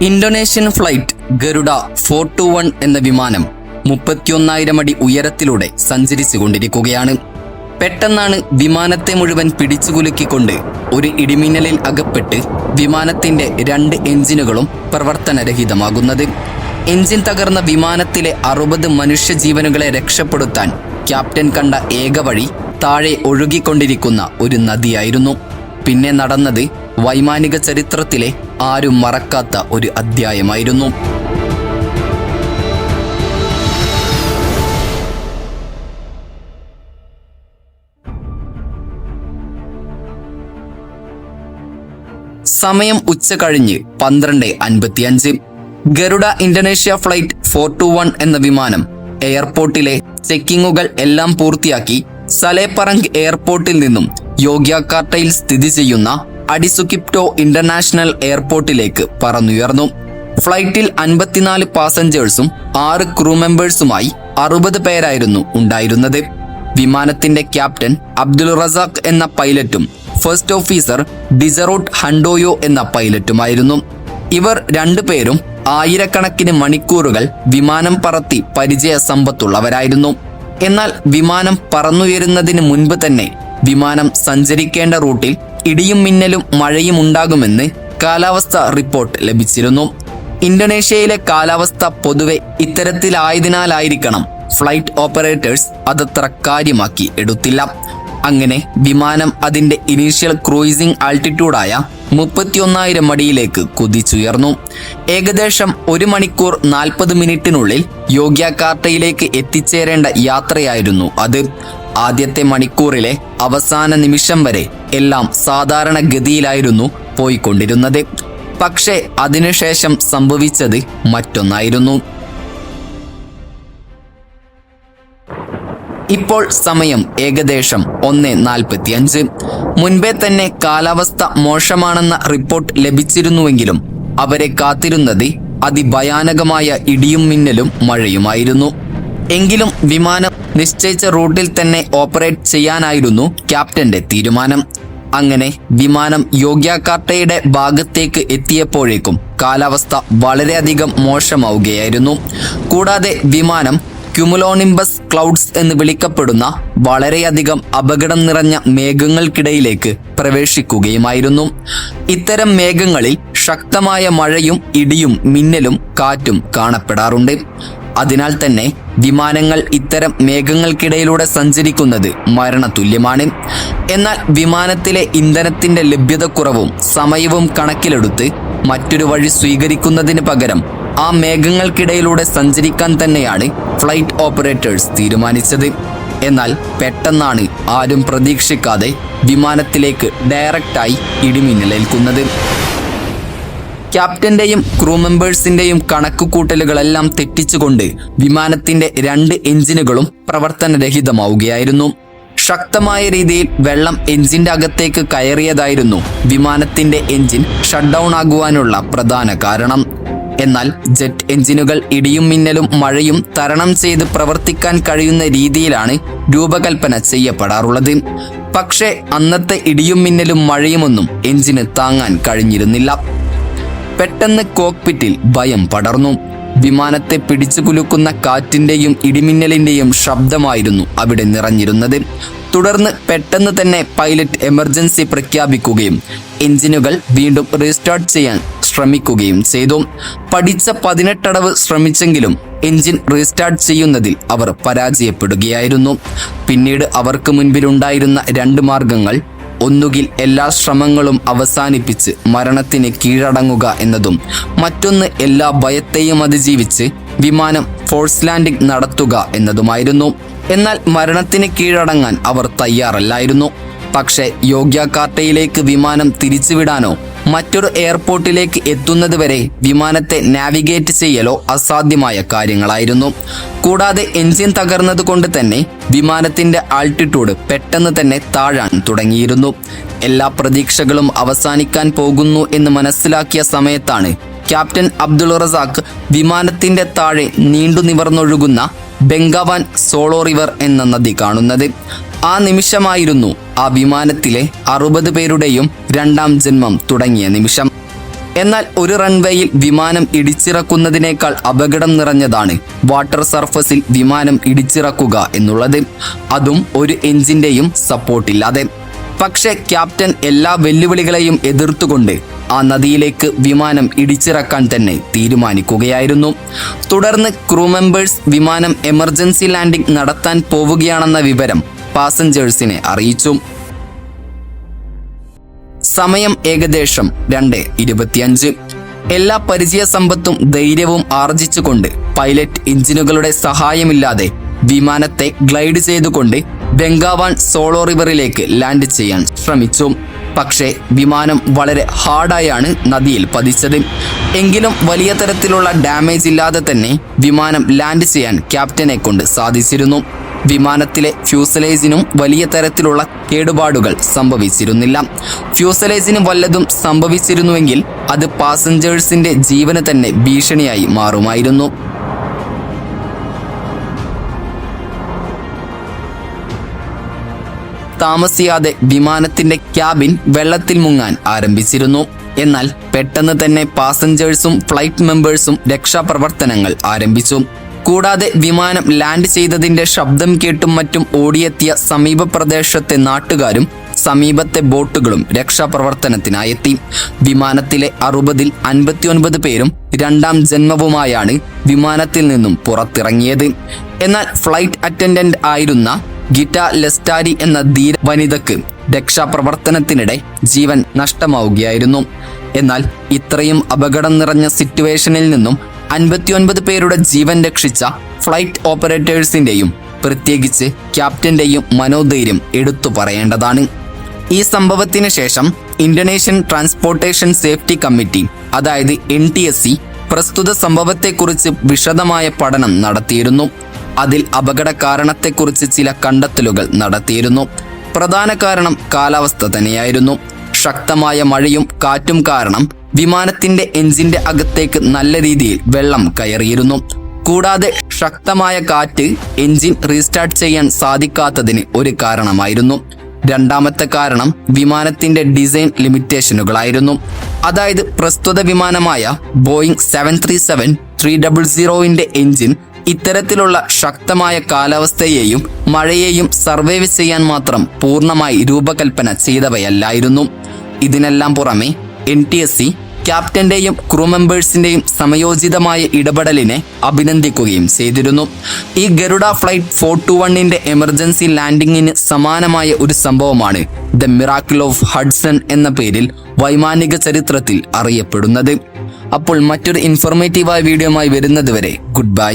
Indonesian flight Garuda 421 എന്ന വിമാനം 31,000 അടി ഉയരത്തിലൂടെ സഞ്ചരിച്ചു കൊണ്ടിരിക്കുകയാണ്. പെട്ടെന്നാണ് വിമാനത്തെ മുഴുവൻ പിടിച്ചുകുലുക്കിക്കൊണ്ട് ഒരു ഇടിമിന്നലിൽ അകപ്പെട്ട് വിമാനത്തിന്റെ 2 എഞ്ചിനുകളും പ്രവർത്തനരഹിതമാകുന്നത്. എഞ്ചിൻ തകർന്ന വിമാനത്തിലെ 60 മനുഷ്യജീവനുകളെ രക്ഷപ്പെടുത്താൻ ക്യാപ്റ്റൻ കണ്ട ഏക വഴി താഴെ ഒഴുകിക്കൊണ്ടിരിക്കുന്ന ഒരു നദിയായിരുന്നു. പിന്നെ നടന്നത് വൈമാനിക ചരിത്രത്തിലെ ആരും മറക്കാത്ത ഒരു അധ്യായമായിരുന്നു. സമയം ഉച്ച കഴിഞ്ഞ് 12:55. ഗരുഡ ഇന്തോനേഷ്യ ഫ്ലൈറ്റ് 421 എന്ന വിമാനം എയർപോർട്ടിലെ ചെക്കിങ്ങുകൾ എല്ലാം പൂർത്തിയാക്കി സലേപ്പറങ് എയർപോർട്ടിൽ നിന്നും യോഗ്യകാർട്ടയിൽ സ്ഥിതി ചെയ്യുന്ന അഡിസുകിപ്റ്റോ ഇന്റർനാഷണൽ എയർപോർട്ടിലേക്ക് പറന്നുയർന്നു. ഫ്ലൈറ്റിൽ 54 പാസഞ്ചേഴ്സും 6 ക്രൂ മെമ്പേഴ്സുമായി 60 പേരായിരുന്നു ഉണ്ടായിരുന്നത്. വിമാനത്തിന്റെ ക്യാപ്റ്റൻ അബ്ദുൾ റസാഖ് എന്ന പൈലറ്റും ഫസ്റ്റ് ഓഫീസർ ഡിസറൂട്ട് ഹണ്ടോയോ എന്ന പൈലറ്റുമായിരുന്നു. ഇവർ 2 പേരും ആയിരക്കണക്കിന് മണിക്കൂറുകൾ വിമാനം പറത്തി പരിചയ സമ്പത്തുള്ളവരായിരുന്നു. എന്നാൽ വിമാനം പറന്നുയരുന്നതിന് മുൻപ് തന്നെ വിമാനം സഞ്ചരിക്കേണ്ട റൂട്ടിൽ ഇടിയും മിന്നലും മഴയും ഉണ്ടാകുമെന്ന് കാലാവസ്ഥ റിപ്പോർട്ട് ലഭിച്ചിരുന്നു. ഇന്തോനേഷ്യയിലെ കാലാവസ്ഥ പൊതുവെ ഇത്തരത്തിലായതിനാലായിരിക്കണം ഫ്ലൈറ്റ് ഓപ്പറേറ്റേഴ്സ് അതത്ര കാര്യമാക്കി എടുത്തില്ല. അങ്ങനെ വിമാനം അതിന്റെ ഇനീഷ്യൽ ക്രൂയിസിംഗ് ആൾട്ടിറ്റ്യൂഡായ 31,000 അടിയിലേക്ക് കുതിച്ചുയർന്നു. ഏകദേശം 1 മണിക്കൂർ 40 മിനിറ്റിനുള്ളിൽ യോഗ്യകാർട്ടയിലേക്ക് എത്തിച്ചേരേണ്ട യാത്രയായിരുന്നു അത്. ആദ്യത്തെ മണിക്കൂറിലെ അവസാന നിമിഷം വരെ എല്ലാം സാധാരണ ഗതിയിലായിരുന്നു പോയിക്കൊണ്ടിരുന്നത്. പക്ഷേ അതിനുശേഷം സംഭവിച്ചത് മറ്റൊന്നായിരുന്നു. ഇപ്പോൾ സമയം ഏകദേശം 1:45. മുൻപേ തന്നെ കാലാവസ്ഥ മോശമാണെന്ന റിപ്പോർട്ട് ലഭിച്ചിരുന്നുവെങ്കിലും അവരെ കാത്തിരുന്നത് അതിഭയാനകമായ ഇടിയും മിന്നലും മഴയുമായിരുന്നു. എങ്കിലും വിമാനം നിശ്ചയിച്ച റൂട്ടിൽ തന്നെ ഓപ്പറേറ്റ് ചെയ്യാനായിരുന്നു ക്യാപ്റ്റന്റെ തീരുമാനം. അങ്ങനെ വിമാനം യോഗ്യകാർട്ടയുടെ ഭാഗത്തേക്ക് എത്തിയപ്പോഴേക്കും കാലാവസ്ഥ വളരെയധികം മോശമാവുകയായിരുന്നു. കൂടാതെ വിമാനം ക്യുമുലോണിംബസ് ക്ലൗഡ്സ് എന്ന് വിളിക്കപ്പെടുന്ന വളരെയധികം അപകടം നിറഞ്ഞ മേഘങ്ങൾക്കിടയിലേക്ക് പ്രവേശിക്കുകയുമായിരുന്നു. ഇത്തരം മേഘങ്ങളിൽ ശക്തമായ മഴയും ഇടിയും മിന്നലും കാറ്റും കാണപ്പെടാറുണ്ട്. അതിനാൽ തന്നെ വിമാനങ്ങൾ ഇത്തരം മേഘങ്ങൾക്കിടയിലൂടെ സഞ്ചരിക്കുന്നത് മരണതുല്യമാണ്. എന്നാൽ വിമാനത്തിലെ ഇന്ധനത്തിന്റെ ലഭ്യതക്കുറവും സമയവും കണക്കിലെടുത്ത് മറ്റൊരു വഴി സ്വീകരിക്കുന്നതിന് പകരം ആ മേഘങ്ങൾക്കിടയിലൂടെ സഞ്ചരിക്കാൻ തന്നെയാണ് ഫ്ലൈറ്റ് ഓപ്പറേറ്റേഴ്സ് തീരുമാനിച്ചത്. എന്നാൽ പെട്ടെന്നാണ് ആരും പ്രതീക്ഷിക്കാതെ വിമാനത്തിലേക്ക് ഡയറക്റ്റായി ഇടിമിന്നലേൽക്കുന്നത്. ക്യാപ്റ്റന്റെയും ക്രൂ മെമ്പേഴ്സിന്റെയും കണക്കുകൂട്ടലുകളെല്ലാം തെറ്റിച്ചുകൊണ്ട് വിമാനത്തിന്റെ 2 എഞ്ചിനുകളും പ്രവർത്തനരഹിതമാവുകയായിരുന്നു. ശക്തമായ രീതിയിൽ വെള്ളം എഞ്ചിന്റെ അകത്തേക്ക് കയറിയതായിരുന്നു വിമാനത്തിന്റെ എഞ്ചിൻ ഷട്ട് ഡൗൺ ആകുവാനുള്ള പ്രധാന കാരണം. എന്നാൽ ജെറ്റ് എഞ്ചിനുകൾ ഇടിയും മിന്നലും മഴയും തരണം ചെയ്ത് പ്രവർത്തിക്കാൻ കഴിയുന്ന രീതിയിലാണ് രൂപകൽപ്പന ചെയ്യപ്പെടാറുള്ളത്. പക്ഷേ അന്നത്തെ ഇടിയും മിന്നലും മഴയുമൊന്നും എഞ്ചിന് താങ്ങാൻ കഴിഞ്ഞിരുന്നില്ല. പെട്ടെന്ന് കോക്പിറ്റിൽ ഭയം പടർന്നു. വിമാനത്തെ പിടിച്ചു കുലുക്കുന്ന കാറ്റിന്റെയും ഇടിമിന്നലിന്റെയും ശബ്ദമായിരുന്നു അവിടെ നിറഞ്ഞിരുന്നത്. തുടർന്ന് പെട്ടെന്ന് തന്നെ പൈലറ്റ് എമർജൻസി പ്രഖ്യാപിക്കുകയും എഞ്ചിനുകൾ വീണ്ടും റീസ്റ്റാർട്ട് ചെയ്യാൻ ശ്രമിക്കുകയും ചെയ്തു. പഠിച്ച 18 അടവ് ശ്രമിച്ചെങ്കിലും എഞ്ചിൻ റീസ്റ്റാർട്ട് ചെയ്യുന്നതിൽ അവർ പരാജയപ്പെടുകയായിരുന്നു. പിന്നീട് അവർക്ക് മുൻപിലുണ്ടായിരുന്ന 2 മാർഗങ്ങൾ. ഒന്നുകിൽ എല്ലാ ശ്രമങ്ങളും അവസാനിപ്പിച്ച് മരണത്തിന് കീഴടങ്ങുക എന്നതും മറ്റൊന്ന് എല്ലാ ഭയത്തെയും അതിജീവിച്ച് വിമാനം ഫോഴ്സ് ലാൻഡിംഗ് നടത്തുക എന്നതുമായിരുന്നു. എന്നാൽ മരണത്തിന് കീഴടങ്ങാൻ അവർ തയ്യാറല്ലായിരുന്നു. പക്ഷേ യോഗ്യകാർട്ടയിലേക്ക് വിമാനം തിരിച്ചുവിടാനോ മറ്റൊരു എയർപോർട്ടിലേക്ക് എത്തുന്നതുവരെ വിമാനത്തെ നാവിഗേറ്റ് ചെയ്യലോ അസാധ്യമായ കാര്യങ്ങളായിരുന്നു. കൂടാതെ എൻജിൻ തകർന്നത് കൊണ്ട് തന്നെ വിമാനത്തിന്റെ ആൾട്ടിറ്റ്യൂഡ് പെട്ടെന്ന് തന്നെ താഴാൻ തുടങ്ങിയിരുന്നു. എല്ലാ പ്രതീക്ഷകളും അവസാനിക്കാൻ പോകുന്നു എന്ന് മനസ്സിലാക്കിയ സമയത്താണ് ക്യാപ്റ്റൻ അബ്ദുൾ റസാഖ് വിമാനത്തിന്റെ താഴെ നീണ്ടു നിവർന്നൊഴുകുന്ന ബെങ്കാവാൻ സോളോ റിവർ എന്ന നദി കാണുന്നത്. ആ നിമിഷമായിരുന്നു ആ വിമാനത്തിലെ 60 പേരുടെയും 2ാം ജന്മം തുടങ്ങിയ നിമിഷം. എന്നാൽ ഒരു റൺവേയിൽ വിമാനം ഇടിച്ചിറക്കുന്നതിനേക്കാൾ അപകടം നിറഞ്ഞതാണ് വാട്ടർ സർഫസിൽ വിമാനം ഇടിച്ചിറക്കുക എന്നുള്ളത്, അതും ഒരു എഞ്ചിന്റെയും സപ്പോർട്ടില്ലാതെ. പക്ഷേ ക്യാപ്റ്റൻ എല്ലാ വെല്ലുവിളികളെയും എതിർത്തുകൊണ്ട് ആ നദിയിലേക്ക് വിമാനം ഇടിച്ചിറക്കാൻ തന്നെ തീരുമാനിക്കുകയായിരുന്നു. തുടർന്ന് ക്രൂ മെമ്പേഴ്സ് വിമാനം എമർജൻസി ലാൻഡിംഗ് നടത്താൻ പോവുകയാണെന്ന വിവരം പാസഞ്ചേഴ്സിനെ അറിയിച്ചു. സമയം ഏകദേശം 2:25. എല്ലാ പരിചയസമ്പത്തും ധൈര്യവും ആർജിച്ചുകൊണ്ട് പൈലറ്റ് എഞ്ചിനുകളുടെ സഹായമില്ലാതെ വിമാനത്തെ ഗ്ലൈഡ് ചെയ്തുകൊണ്ട് ബെങ്കാവാൻ സോളോ റിവറിലേക്ക് ലാൻഡ് ചെയ്യാൻ ശ്രമിച്ചു. പക്ഷേ വിമാനം വളരെ ഹാർഡായാണ് നദിയിൽ പതിച്ചത്. എങ്കിലും വലിയ തരത്തിലുള്ള ഡാമേജ് ഇല്ലാതെ തന്നെ വിമാനം ലാൻഡ് ചെയ്യാൻ ക്യാപ്റ്റനെ കൊണ്ട് സാധിച്ചിരുന്നു. വിമാനത്തിലെ ഫ്യൂസലേജിനും വലിയ തരത്തിലുള്ള കേടുപാടുകൾ സംഭവിച്ചിരുന്നില്ല. ഫ്യൂസലേജിന് വല്ലതും സംഭവിച്ചിരുന്നുവെങ്കിൽ അത് പാസഞ്ചേഴ്സിന്റെ ജീവന് തന്നെ ഭീഷണിയായി മാറുമായിരുന്നു. താമസിയാതെ വിമാനത്തിന്റെ ക്യാബിൻ വെള്ളത്തിൽ മുങ്ങാൻ ആരംഭിച്ചിരുന്നു. എന്നാൽ പെട്ടെന്ന് തന്നെ പാസഞ്ചേഴ്സും ഫ്ലൈറ്റ് മെമ്പേഴ്സും രക്ഷാപ്രവർത്തനങ്ങൾ ആരംഭിച്ചു. കൂടാതെ വിമാനം ലാൻഡ് ചെയ്തതിന്റെ ശബ്ദം കേട്ടും മറ്റും ഓടിയെത്തിയ സമീപ പ്രദേശത്തെ നാട്ടുകാരും സമീപത്തെ ബോട്ടുകളും രക്ഷാപ്രവർത്തനത്തിനായെത്തി. വിമാനത്തിലെ 60-ൽ 59 പേരും രണ്ടാം ജന്മവുമായാണ് വിമാനത്തിൽ നിന്നും പുറത്തിറങ്ങിയത്. എന്നാൽ ഫ്ലൈറ്റ് അറ്റൻഡന്റ് ആയിരുന്ന ഗിറ്റ ലെസ്റ്റാരി എന്ന ധീര വനിതക്ക് രക്ഷാപ്രവർത്തനത്തിനിടെ ജീവൻ നഷ്ടമാവുകയായിരുന്നു. എന്നാൽ ഇത്രയും അപകടം നിറഞ്ഞ സിറ്റുവേഷനിൽ നിന്നും 59 പേരുടെ ജീവൻ രക്ഷിച്ച ഫ്ലൈറ്റ് ഓപ്പറേറ്റേഴ്സിന്റെയും പ്രത്യേകിച്ച് ക്യാപ്റ്റന്റെയും മനോധൈര്യം എടുത്തു പറയേണ്ടതാണ്. ഈ സംഭവത്തിന് ശേഷം ഇന്തോനേഷ്യൻ ട്രാൻസ്പോർട്ടേഷൻ സേഫ്റ്റി കമ്മിറ്റി, അതായത് NTSC, പ്രസ്തുത സംഭവത്തെക്കുറിച്ച് വിശദമായ പഠനം നടത്തിയിരുന്നു. അതിൽ അപകട കാരണത്തെക്കുറിച്ച് ചില കണ്ടെത്തലുകൾ നടത്തിയിരുന്നു. പ്രധാന കാരണം കാലാവസ്ഥ തന്നെയായിരുന്നു. ശക്തമായ മഴയും കാറ്റും കാരണം വിമാനത്തിന്റെ എഞ്ചിന്റെ അകത്തേക്ക് നല്ല രീതിയിൽ വെള്ളം കയറിയിരുന്നു. കൂടാതെ ശക്തമായ കാറ്റ് എഞ്ചിൻ റീസ്റ്റാർട്ട് ചെയ്യാൻ സാധിക്കാത്തതിന് ഒരു കാരണമായിരുന്നു. രണ്ടാമത്തെ കാരണം വിമാനത്തിന്റെ ഡിസൈൻ ലിമിറ്റേഷനുകളായിരുന്നു. അതായത് പ്രസ്തുത വിമാനമായ ബോയിങ് 737-300ന്റെ എഞ്ചിൻ ഇത്തരത്തിലുള്ള ശക്തമായ കാലാവസ്ഥയെയും മഴയെയും സർവൈവ് ചെയ്യാൻ മാത്രം പൂർണ്ണമായി രൂപകൽപ്പന ചെയ്തവയല്ലായിരുന്നു. ഇതിനെല്ലാം പുറമെ NTSC ക്യാപ്റ്റന്റെയും ക്രൂ മെമ്പേഴ്സിന്റെയും സമയോചിതമായ ഇടപെടലിനെ അഭിനന്ദിക്കുകയും ചെയ്തിരുന്നു. ഈ ഗരുഡ ഫ്ലൈറ്റ് 421ന്റെ എമർജൻസി ലാൻഡിങ്ങിന് സമാനമായ ഒരു സംഭവമാണ് ദ മിറാക്കിൾ ഓഫ് ഹഡ്സൺ എന്ന പേരിൽ വൈമാനിക ചരിത്രത്തിൽ അറിയപ്പെടുന്നത്. അപ്പോൾ മറ്റൊരു ഇൻഫോർമേറ്റീവായ വീഡിയോയുമായി വരുന്നത് വരെ ഗുഡ് ബൈ.